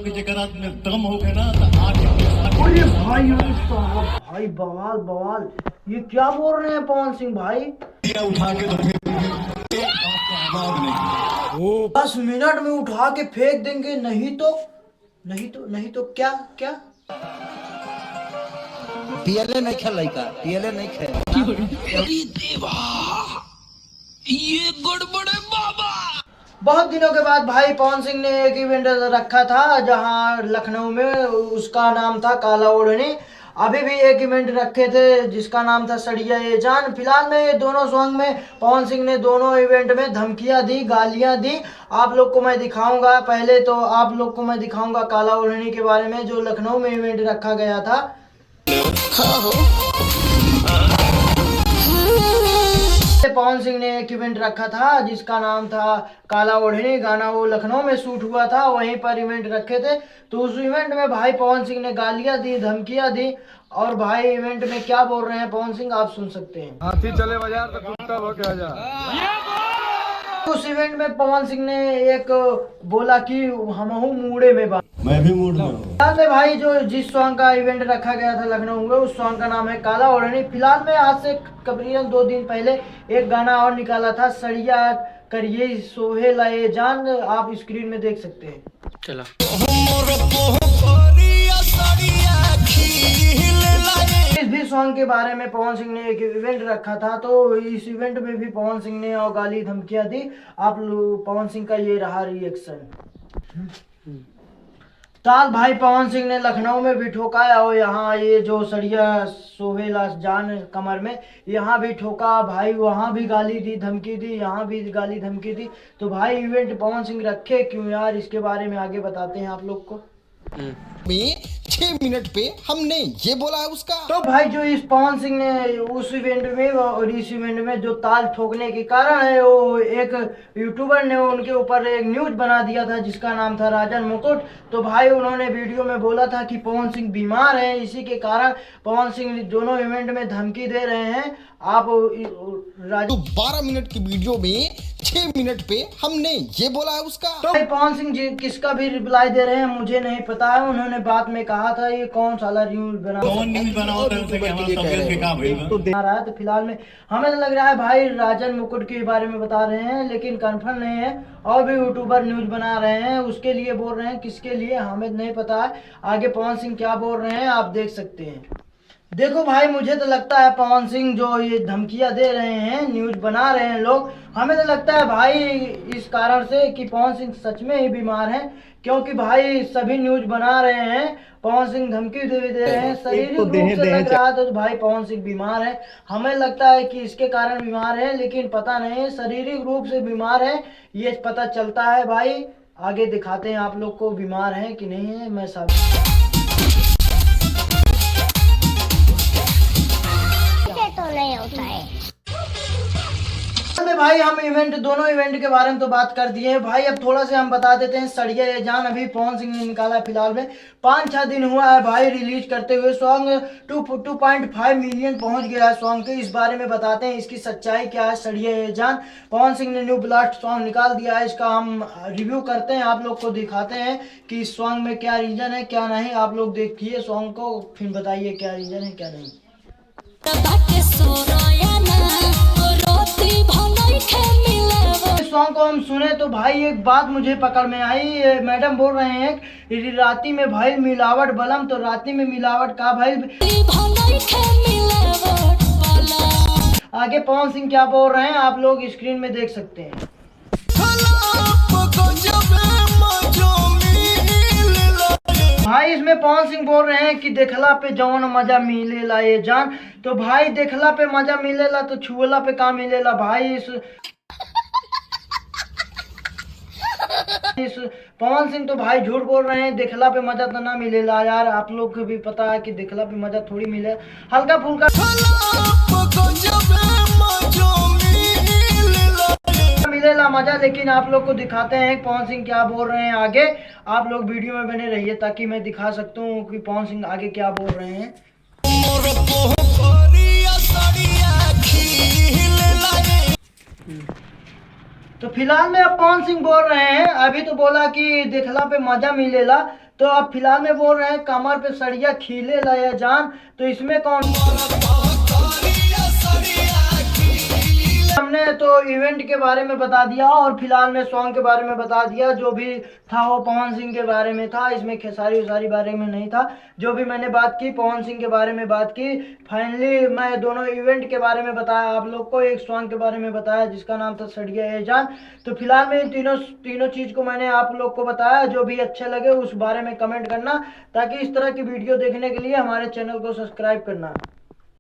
कि जगह दम हो गया ना तो आके अरे भाई साहब, भाई बवाल बवाल, ये क्या बोल रहे हैं पवन सिंह भाई? उठा के तो फेंक देंगे, आवाज नहीं। 10 मिनट में उठा के फेंक देंगे, नहीं तो क्या क्या? पीएलए नहीं खेल लड़का, पीएलए नहीं खेल। ये गड़बड़ है बाबा। बहुत दिनों के बाद भाई पवन सिंह ने एक इवेंट रखा था जहां लखनऊ में, उसका नाम था काला ओढ़नी। अभी भी एक इवेंट रखे थे जिसका नाम था सड़िया ये जान। फिलहाल में ये दोनों सॉन्ग में पवन सिंह ने दोनों इवेंट में धमकियां दी, गालियां दी। आप लोग को मैं दिखाऊंगा, पहले तो आप लोग को मैं दिखाऊंगा काला ओढ़नी के बारे में, जो लखनऊ में इवेंट रखा गया था। पवन सिंह ने एक इवेंट रखा था जिसका नाम था काला ओढ़नी। गाना वो लखनऊ में शूट हुआ था, वहीं पर इवेंट रखे थे। तो उस इवेंट में भाई पवन सिंह ने गालियां दी, धमकियां दी। और भाई इवेंट में क्या बोल रहे हैं पवन सिंह, आप सुन सकते हैं। हाथी चले बाजार तो कुत्ता होके आ जा। उस इवेंट में पवन सिंह ने एक बोला कि हमहू मूड़े में बात। मैं भी मूड में हूँ। फिलहाल में भाई जो जिस सॉन्ग का इवेंट रखा गया था लखनऊ में, उस सॉन्ग का नाम है काला ओढ़नी। फिलहाल में आज से करीबन 2 दिन पहले एक गाना और निकाला था, सड़िया करिए सोहे लाए जान। आप स्क्रीन में देख सकते हैं। चला इस भी सॉन्ग के बारे में पवन सिंह ने एक इवेंट रखा था, तो इस इवेंट में भी पवन सिंह ने और गाली धमकियां दी। आप लोग पवन सिंह का ये रहा रिएक्शन। ताल भाई पवन सिंह ने लखनऊ में भी ठोका, और यहाँ ये जो सड़िया सोहेला जान कमर में, यहाँ भी ठोका भाई। वहाँ भी गाली दी, धमकी दी, यहाँ भी गाली धमकी दी। तो भाई इवेंट पवन सिंह रखे क्यों यार, इसके बारे में आगे बताते हैं आप लोग को। में 6 मिनट पे हमने ये बोला है उसका। तो भाई जो इस पवन सिंह ने उस इवेंट में और इस इवेंट में जो ताल ठोकने के कारण है, वो एक यूट्यूबर ने उनके ऊपर एक न्यूज बना दिया था जिसका नाम था राजन मुकुट। तो भाई उन्होंने वीडियो में बोला था कि पवन सिंह बीमार है, इसी के कारण पवन सिंह दोनों इवेंट में धमकी दे रहे हैं। आप तो 12 मिनट की वीडियो में 6 मिनट पे हमने ये बोला है उसका। तो भाई पवन सिंह जी किसका भी रिप्लाई दे रहे हैं मुझे नहीं पता है। उन्होंने बात में कहा था ये कौन साला न्यूज बना कौन न्यूज बना होता है उसे कि हमारा तबीयत के काम है तो बना रहा है। तो फिलहाल में हमें तो लग रहा है भाई राजन मुकुट के बारे में बता रहे हैं, लेकिन कंफर्म नहीं है। और भी यूट्यूबर न्यूज बना रहे हैं, उसके लिए बोल रहे हैं, किसके लिए हमें नहीं पता है। आगे पवन सिंह क्या बोल रहे हैं आप देख सकते हैं। देखो भाई मुझे तो लगता है पवन सिंह जो ये धमकियां दे रहे हैं, न्यूज बना रहे हैं लोग, हमें तो लगता है भाई इस कारण से कि पवन सिंह सच में ही बीमार हैं। क्योंकि भाई सभी न्यूज बना रहे हैं, पवन सिंह धमकी दे रहे हैं, शारीरिक रूप से लग रहा है तो भाई पवन सिंह बीमार है। हमें लगता है कि इसके कारण बीमार है, लेकिन पता नहीं शारीरिक रूप से बीमार है ये पता चलता है। भाई आगे दिखाते हैं आप लोग को बीमार है कि नहीं है। मैं सब तो नहीं होता है में भाई हम दोनों इवेंट के बारे में तो बात कर दिए हैं भाई। अब थोड़ा से हम बता देते हैं सड़िया ये जान। अभी पवन सिंह ने निकाला, फिलहाल में 5-6 दिन हुआ है भाई रिलीज करते हुए। सॉन्ग 2.5 मिलियन पहुंच गया है सॉन्ग के। इस बारे में बताते हैं इसकी सच्चाई क्या है। सड़िया ये जान पवन सिंह ने न्यू ब्लास्ट सॉन्ग निकाल दिया है, इसका हम रिव्यू करते हैं, आप लोग को दिखाते हैं कि इस सॉन्ग में क्या रीजन है क्या नहीं। आप लोग देखिए सॉन्ग को, फिर बताइए क्या रीजन है क्या नहीं। सॉन्ग को हम सुने तो भाई एक बात मुझे पकड़ में आई। मैडम बोल रहे हैं राती में भाई मिलावट बलम, तो राती में मिलावट का भाई। आगे पवन सिंह क्या बोल रहे हैं आप लोग स्क्रीन में देख सकते हैं। भाई इसमें पवन सिंह बोल रहे हैं कि देखला पे जौन मजा मिलेला ये जान। तो भाई देखला पे मजा मिलेला तो छुअला पे का मिलेला भाई। इस पवन सिंह तो भाई झूठ बोल रहे हैं, देखला पे मजा तो ना मिलेला यार। आप लोग को भी पता है कि देखला पे मजा थोड़ी मिले, हल्का फुल्का मिलेला मजा। लेकिन आप लोग को दिखाते हैं पवन सिंह क्या बोल रहे हैं आगे। आप लोग वीडियो में बने रहिए ताकि मैं दिखा सकता हूँ कि पवन सिंह आगे क्या बोल रहे हैं। तो फिलहाल में अब पवन सिंह बोल रहे हैं, अभी तो बोला कि देखला पे मजा मिलेला, तो अब फिलहाल में बोल रहे हैं कमर पे सड़िया खीले लाया जान, तो इसमें कौन? हमने तो इवेंट के बारे में बता दिया और फिलहाल में सॉन्ग के बारे में बता दिया। जो भी था वो पवन सिंह के बारे में था, इसमें खेसारी उसारी बारे में नहीं था। जो भी मैंने बात की पवन सिंह के बारे में बात की। फाइनली मैं दोनों इवेंट के बारे में बताया आप लोग को, एक सॉन्ग के बारे में बताया जिसका नाम था सड़िया ए जान। तो फिलहाल में इन तीनों चीज को मैंने आप लोग को बताया। जो भी अच्छे लगे उस बारे में कमेंट करना, ताकि इस तरह की वीडियो देखने के लिए हमारे चैनल को सब्सक्राइब करना।